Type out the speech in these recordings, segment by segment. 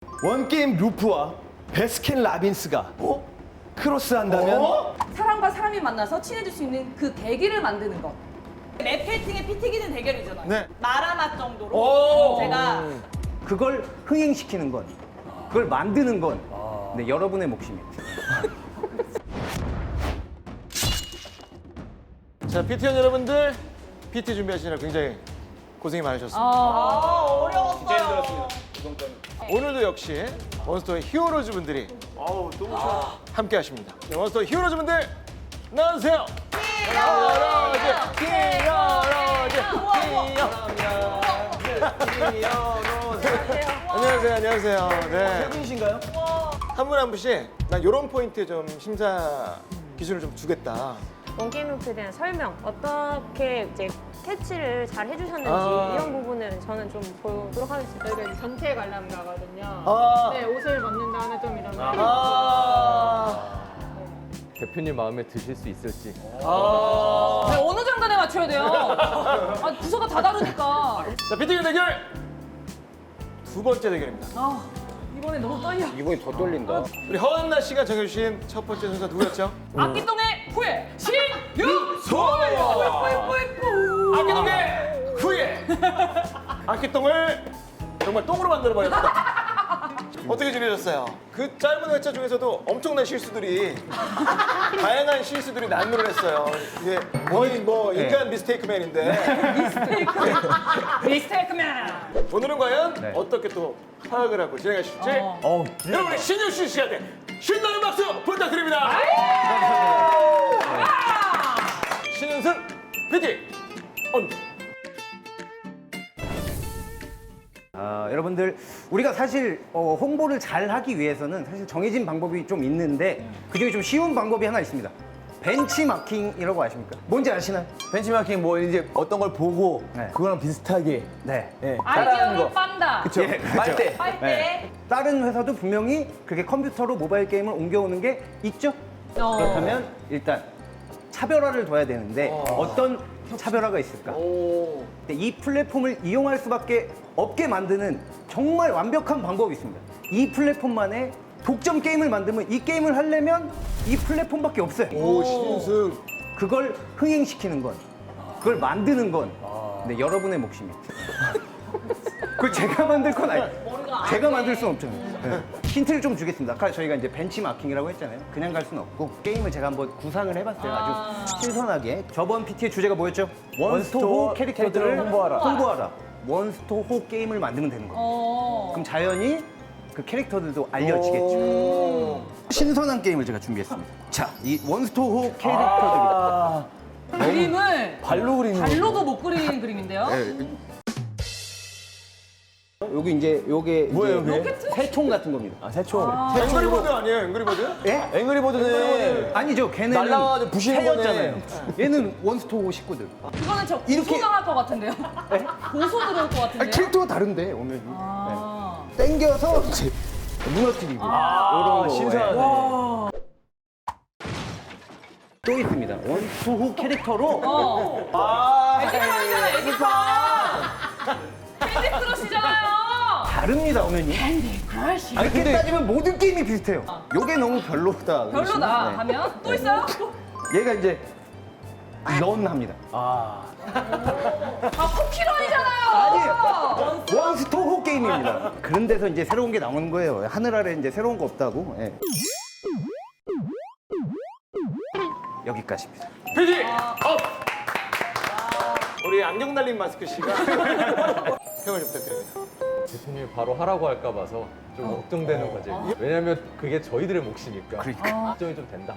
원게임 루프와 베스킨 라빈스가 크로스한다면 사람과 사람이 만나서 친해질 수 있는 그 계기를 만드는 것. 맵페이팅의 피 튀기는 대결이잖아요. 네. 마라맛 정도로 오. 제가 그걸 흥행시키는 건, 그걸 만드는 건 네, 여러분의 몫입니다. 자, PT원 여러분들 PT 준비하시느라 굉장히 고생이 많으셨습니다. 어려웠어요. 오늘도 역시 원스토어의 히어로즈 분들이 함께 하십니다. 네, 원스토어 히어로즈 분들 나와주세요. 안녕하세요, 안녕하세요. 네. 분이신가요? 한 분 한 분씩 난 이런 포인트에 좀 심사 기준을 좀 두겠다. 원게임 루프에 대한 설명, 어떻게 이제 캐치를 잘 해주셨는지 아. 이런 부분을 저는 좀 보도록 하겠습니다. 저희가 이제 전체 관람가거든요. 아. 네, 옷을 벗는 다음에 좀 이런 대표님 마음에 드실 수 있을지. 네, 어느 장단에 맞춰야 돼요? 아, 부서가 다 다르니까. 자, PT원 대결 두 번째 대결입니다. 아, 이번에 너무 떨려. 이번이 더 떨린다. 우리 허한나 씨가 정해주신 첫 번째 선수가 누구였죠? 악기동의 후예 신유소. 악기동의 후예. 악기똥을 정말 똥으로 만들어버렸다. 어떻게 지내셨어요? 그 짧은 회차 중에서도 엄청난 실수들이 다양한 실수들이 난무를 했어요. 이게 거의 뭐 인간 미스테이크맨인데 미스테이크맨. 오늘은 과연 네. 어떻게 또 파악을 하고 진행하실지 어. 여러분의 신유씨 씨한테 신나는 박수 부탁드립니다. 신은승 PT 온. 여러분들 우리가 사실 홍보를 잘 하기 위해서는 사실 정해진 방법이 좀 있는데 그중에 좀 쉬운 방법이 하나 있습니다. 벤치마킹이라고 아십니까? 뭔지 아시나요? 벤치마킹 뭐 이제 어떤 걸 보고 네. 그거랑 비슷하게 네. 예, 아이디어를 따라하는 거. 빤다. 그쵸? 예, 그쵸. 빨대. 빨대. 다른 회사도 분명히 그렇게 컴퓨터로 모바일 게임을 옮겨오는 게 있죠? 그렇다면 일단 차별화를 둬야 되는데 어떤 차별화가 있을까? 근데 이 플랫폼을 이용할 수밖에 없게 만드는 정말 완벽한 방법이 있습니다. 이 플랫폼만의 독점 게임을 만들면 이 게임을 하려면 이 플랫폼밖에 없어요. 오 신은승. 그걸 흥행시키는 건, 그걸 만드는 건 네, 여러분의 몫입니다. 그걸 제가 만들 건 아니에요. 제가 만들 수는 없잖아요. 네. 힌트를 좀 주겠습니다. 아까 저희가 이제 벤치마킹이라고 했잖아요. 그냥 갈 수는 없고 게임을 제가 한번 구상을 해봤어요. 아주 신선하게. 저번 PT의 주제가 뭐였죠? 원스토어 캐릭터들을 홍보하라. 원스토어 게임을 만들면 되는 거예요. 그럼 자연히 그 캐릭터들도 알려지겠죠. 신선한 게임을 제가 준비했습니다. 자, 이 원스토어 캐릭터들이다. 그림을 발로 그리는 발로도 못 그리는 그림인데요. 여기 이제 요게 뭐예요, 이제 그게? 새총 같은 겁니다. 아, 새총. 앵그리버드 아니에요 앵그리버드? 예? 앵그리버드는 아니죠. 걔네는 날라와가지고 부시는 거네. 새였잖아요. 얘는 원스토어 식구들. 이거는 저 고소 이렇게- 당할 것 같은데요. 고소 들어올 것 같은데요. 아니, 캐릭터가 다른데 오늘. 아. 네. 땡겨서 이제 무너뜨리고 이런 거. 신선하네. 또 있습니다. 원스토어 캐릭터로 애기판이잖아, 애기판. 캔디 크러쉬잖아요. 다릅니다, 어머니. 캔디 크러쉬. 아니, 이렇게 따지면 모든 게임이 비슷해요. 요게 너무 별로다. 별로다 네. 하면 또 있어요? 얘가 이제 런 합니다. 아, 쿠키런이잖아요. 아니에요. 원스토어 게임입니다. 그런 데서 이제 새로운 게 나오는 거예요. 하늘 아래 이제 새로운 거 없다고. 예. 여기까지입니다. PD 업. 우리 안경 달린 마스크 씨가 평을 좀 부탁드립니다. 대표님이 바로 하라고 할까 봐서 좀 걱정되는 거지. 왜냐면 그게 저희들의 몫이니까. 그러니까. 걱정이 좀 된다.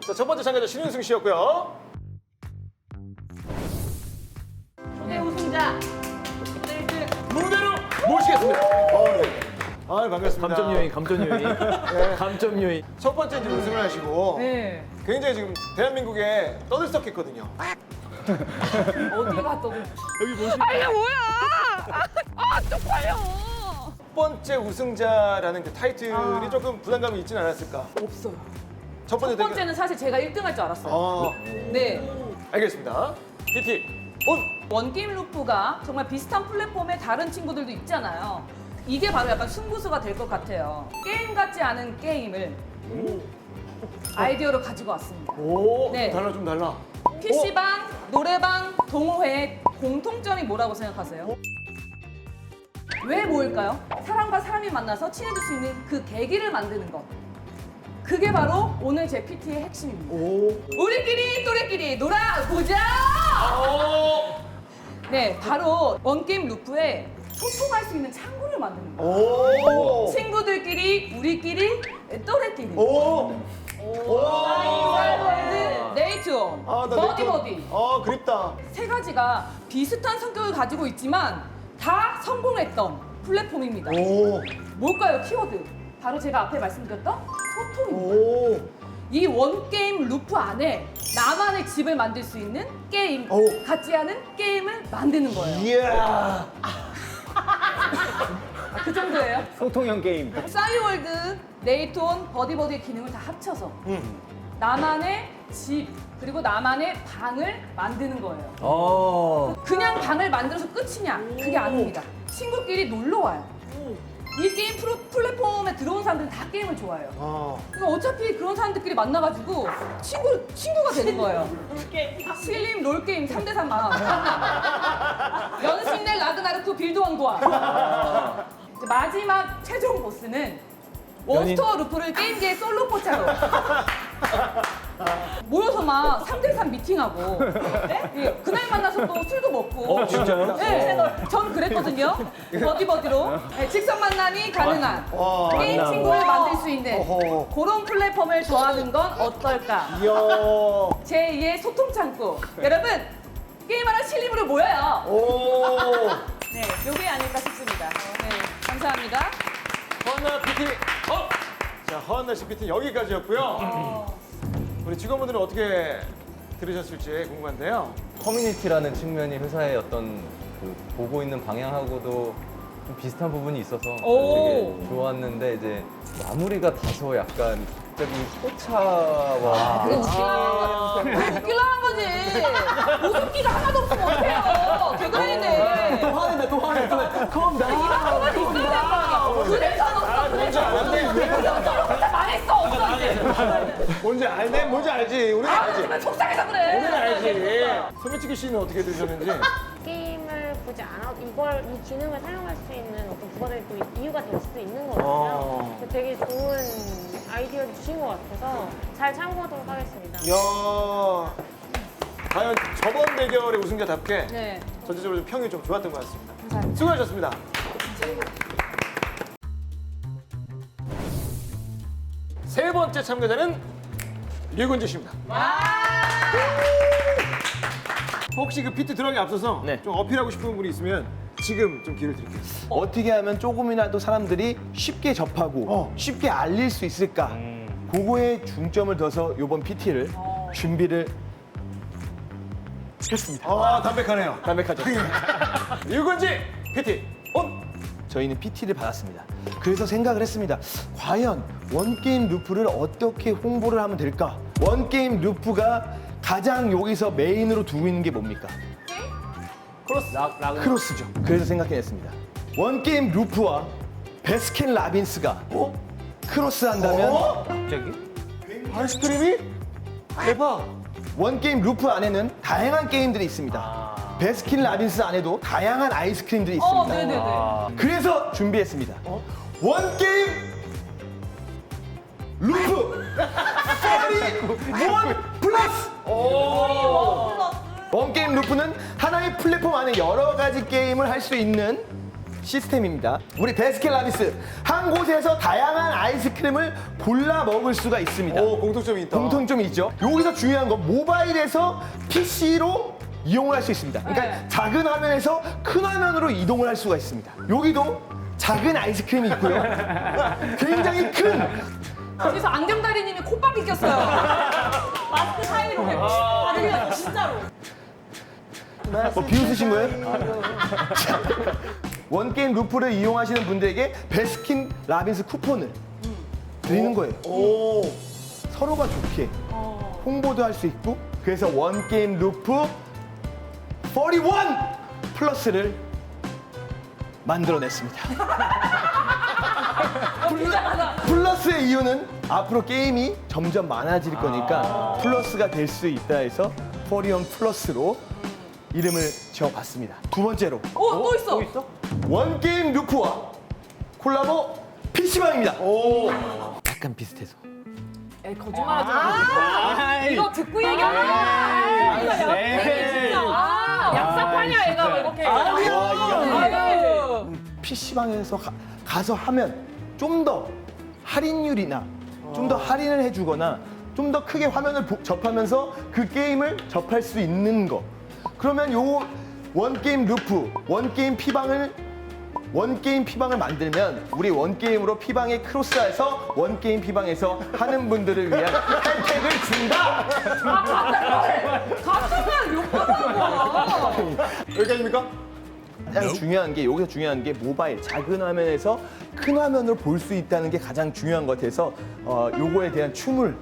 자, 첫 번째 참가자 신은승 씨였고요. 초대 우승자. 무대로 모시겠습니다. 반갑습니다. 감점 요인, 감점 요인. 감점 요인. 첫 번째 이제 우승을 하시고 네. 굉장히 지금 대한민국에 떠들썩했거든요. 어디가 또? 첫 번째 우승자라는 그 타이틀이 조금 부담감이 있진 않았을까? 없어요. 첫 번째 첫 번째는 사실 제가 1등 할 줄 알았어요. 네. 알겠습니다. PT 온. 원게임 루프가 정말 비슷한 플랫폼의 다른 친구들도 있잖아요. 이게 바로 약간 승부수가 될 것 같아요. 게임 같지 않은 게임을 아이디어로 가지고 왔습니다. 오, 네. 달라 좀 달라. PC방, 노래방, 동호회의 공통점이 뭐라고 생각하세요? 왜 모일까요? 사람과 사람이 만나서 친해질 수 있는 그 계기를 만드는 것. 그게 바로 오늘 제 PT의 핵심입니다. 우리끼리 또래끼리 놀아보자! 네, 바로 원게임 루프에 소통할 수 있는 창구를 만드는 거예요. 오. 친구들끼리, 우리끼리, 또래끼리. 오. 사이월드, 네이트온, 나 버디버디. 그립다. 세 가지가 비슷한 성격을 가지고 있지만 다 성공했던 플랫폼입니다. 오. 뭘까요, 키워드? 바로 제가 앞에 말씀드렸던 소통입니다. 오. 이 원게임 루프 안에 나만의 집을 만들 수 있는 게임, 오. 같지 않은 게임을 만드는 거예요. 이야. 그 정도예요. 소통형 게임. 싸이월드, 네이트온, 버디버디의 기능을 다 합쳐서 나만의 집, 그리고 나만의 방을 만드는 거예요. 어. 그냥 방을 만들어서 끝이냐? 그게 아닙니다. 친구끼리 놀러 와요. 이 게임 플랫폼에 들어온 사람들은 다 게임을 좋아해요. 그러니까 어차피 그런 사람들끼리 만나가지고 친구가 되는 거예요. 슬림 롤게임 3대3 마음. 연신내 라그나르크 빌드왕도와. 마지막 최종 보스는 원스토어 루프를 게임계의 솔로 포차로 모여서 막 3대3 미팅하고 예, 그날 만나서 또 술도 먹고 진짜요? 네, 전 그랬거든요. 버디버디로 네, 직선 만남이 가능한 게임 친구를 만들 수 있는 어허. 그런 플랫폼을 좋아하는 건 어떨까? 이야. 제2의 소통 창구. 여러분 게임하는 실림으로 모여요. 오. 네, 요게 아닐까 싶습니다. 네, 감사합니다. 허한나 PT. 자, 허한나 씨 PT 여기까지였고요. 우리 직원분들은 어떻게 들으셨을지 궁금한데요. 커뮤니티라는 측면이 회사의 어떤 그 보고 있는 방향하고도 좀 비슷한 부분이 있어서 오. 되게 좋았는데 이제 마무리가 다소 약간 갑자기 포차와 그게 웃기려고 한 거지. 웃음기가 하나도 없으면 어떡해요. 개그맨인데. 또 화낸다. 컴다. 이만큼은 있어야 될 거 아니야. 그래서 없어. 뭔지 알았네. 진짜 망했어. 없어 이제. 뭔지 알네. 뭔지 알지. 우리는 아, 알지. 정말 속상해서 그래. 우리는 알지. 소매치기 씨는 어떻게 들으셨는지. 게임을 굳이 안 하고 이 기능을 사용할 수 있는 어떤 부가적인 또 이유가 될 수도 있는 거거든요. 그래서 되게 좋은 아이디어를 주신 것 같아서 잘 참고하도록 하겠습니다. 이야. 과연 저번 대결의 우승자답게 네. 전체적으로 좀 평이 좀 좋았던 것 같습니다. 수고하셨습니다. 세 번째 참가자는 류근지 씨입니다. 혹시 그 PT 들어가기 앞서서 네. 좀 어필하고 싶은 분이 있으면 지금 좀 기회를 드릴게요. 어떻게 하면 조금이라도 사람들이 쉽게 접하고 쉽게 알릴 수 있을까? 그거에 중점을 둬서 이번 PT를 준비를 했습니다. 담백하네요. 담백하죠? 류근지 PT 온. 저희는 PT를 받았습니다. 그래서 생각을 했습니다. 과연 원게임 루프를 어떻게 홍보를 하면 될까? 원게임 루프가 가장 여기서 메인으로 두고 있는 게 뭡니까? 크로스죠. 그래서 생각해냈습니다. 원게임 루프와 베스킨 라빈스가 크로스한다면 갑자기? 아이스크림이 대박. 원게임 루프 안에는 다양한 게임들이 있습니다. 베스킨 라빈스 안에도 다양한 아이스크림들이 있습니다. 네네네. 그래서 준비했습니다. 원게임 루프 41 플러스! 원게임 루프는 하나의 플랫폼 안에 여러 가지 게임을 할 수 있는 시스템입니다. 우리 베스킨 라빈스 한 곳에서 다양한 아이스크림을 골라 먹을 수가 있습니다. 오, 공통점이 있다. 공통점이 있죠. 여기서 중요한 건 모바일에서 PC로 이용을 할 수 있습니다. 그러니까 네. 작은 화면에서 큰 화면으로 이동을 할 수가 있습니다. 여기도 작은 아이스크림이 있고요. 굉장히 큰 그래서 안경다리님이 콧방귀 꼈어요. 마스크 사이로. 여기가 진짜로. 비웃으신 거예요? 자, 원게임 루프를 이용하시는 분들에게 베스킨 라빈스 쿠폰을 드리는 거예요. 오. 서로가 좋게 홍보도 할 수 있고 그래서 원게임 루프 41 플러스를 만들어냈습니다. 긴장하다. 플러스의 이유는 앞으로 게임이 점점 많아질 거니까 플러스가 될 수 있다 해서 포리온 플러스로 이름을 지어봤습니다. 두 번째로 또 있어. 원게임 루프와 콜라보 PC방입니다. 약간 비슷해서. 에이, 거짓말하지 마. 이거 듣고 얘기하는 거야. 약사파냐 얘가 뭐 이렇게. 아유. PC방에서 가서 하면 좀 더 할인율이나 좀 더 할인을 해주거나 좀 더 크게 화면을 접하면서 그 게임을 접할 수 있는 거. 그러면 요 원게임 루프, 원게임 피방을 만들면 우리 원게임으로 피방에 크로스해서 원게임 피방에서 하는 분들을 위한 혜택을 준다! 갑자기 욕하는 거야. 여기까지입니까? 가장 중요한 게 여기서 중요한 게 모바일 작은 화면에서 큰 화면으로 볼 수 있다는 게 가장 중요한 것 같아서 요거에 대한 춤을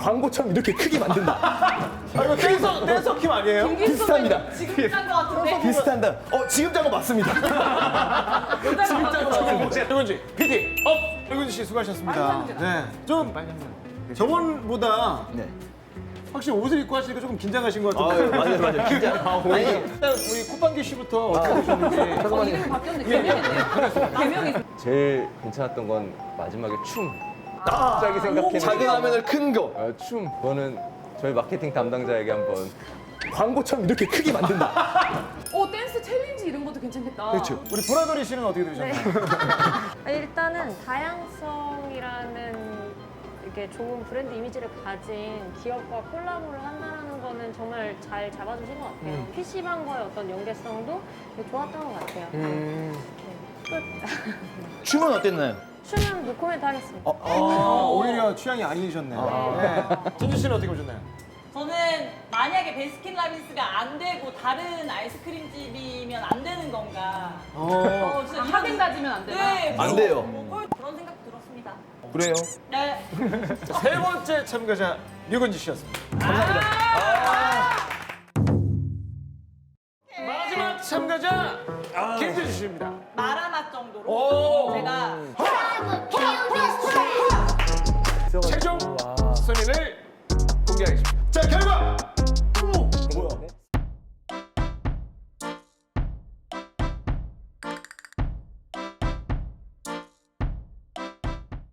광고처럼 이렇게 크게 만든다. 아, 이거 댄서 킴 아니에요? 비슷합니다. 지금 짠거 같은데? 비슷한다. 지금 짠 거 맞습니다. 지금 짠거 백은지 PD 업. 백은지 씨 수고하셨습니다. 네, 좀 저번보다 네. 확실히 옷을 입고 하시니까 조금 긴장하신 것 같은데. 맞아요. 진짜. 아니, 일단 우리 꽃방귀 씨부터 어떻게 보셨는지. 이름이 바뀌었는데 개명했네요. 개명이. 제일 괜찮았던 건 마지막에 춤. 갑자기 생각해내니까 작은 화면을 큰 거. 춤. 그거는 저희 마케팅 담당자에게 한번 광고처럼 이렇게 크게 만든다. 댄스 챌린지 이런 것도 괜찮겠다. 그렇죠. 우리 보라돌이 씨는 어떻게 들으셨나요? 일단은 다양성이라는 이렇게 좋은 브랜드 이미지를 가진 기업과 콜라보를 한다는 거는 정말 잘 잡아주신 것 같아요. PC방과의 어떤 연계성도 되게 좋았던 것 같아요. 네, 끝. 춤은 어땠나요? 춤은 노코멘트 하겠습니다. 오히려 취향이 아니셨네요. 네. 진주 씨는 어떻게 보셨나요? 저는 만약에 베스킨라빈스가 안 되고 다른 아이스크림집이면 안 되는 건가? 진짜 하긴 다지면 안 되나? 네, 안 돼요. 그런 생각 들었습니다. 그래요. 네. 자, 세 번째 참가자 류건지 씨였습니다. 마지막 참가자 김진주 씨입니다. 마라맛 정도로 오. 제가 최종 순위를 공개하겠습니다. 자, 결과